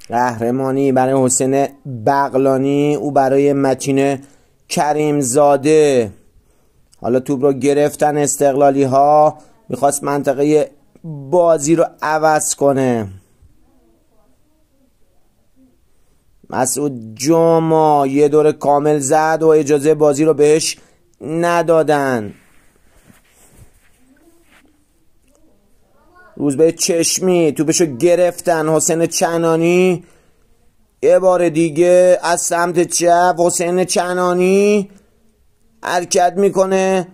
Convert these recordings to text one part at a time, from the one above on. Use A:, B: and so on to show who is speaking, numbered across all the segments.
A: قهرمانی برای حسین بغلانی، او برای متین کریمزاده. حالا توپ رو گرفتن استقلالی ها، میخواست منطقه بازی رو عوض کنه. مسعود جاما یه دور کامل زد و اجازه بازی رو بهش ندادن. روزبه چشمی توپشو گرفتن. حسین چنانی یه بار دیگه از سمت چپ. حسین چنانی حرکت میکنه.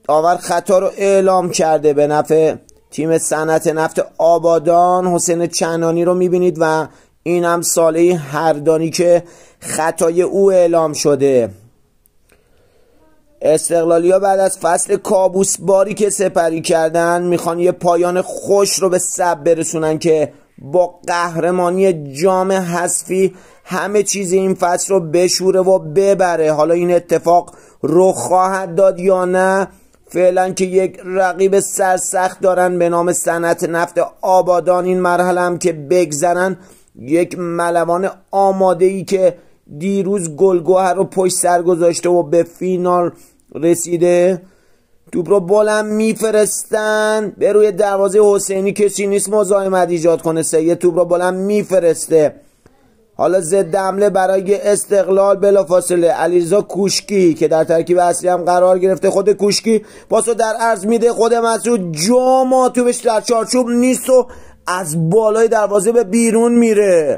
A: داور خطا رو اعلام کرده به نفع تیم صنعت نفت آبادان. حسین چنانی رو میبینید و این هم ساله هردانی که خطای او اعلام شده. استقلالیا بعد از فصل کابوس باری که سپری کردن میخوان یه پایان خوش رو به سب برسونن که با قهرمانی جام حذفی همه چیز این فصل رو بشوره و ببره. حالا این اتفاق رخ خواهد داد یا نه، فعلا که یک رقیب سرسخت دارن به نام صنعت نفت آبادان. این مرحله هم که بگذرن یک ملوان آماده ای که دیروز گلگوهر رو پشت سر گذاشته و به فینال رسیده. توپ رو بلند میفرستن به روی دروازه حسینی، کسی نیست مزاحمت ایجاد کنه. سید توپ رو بلند میفرسته. حالا ضد حمله برای استقلال بلافاصله علیرضا کوشکی که در ترکیب اصلی هم قرار گرفته. خود کوشکی پاسو در عرض میده. خود مسعود جاما توپش در چارچوب نیست و از بالای دروازه به بیرون میره.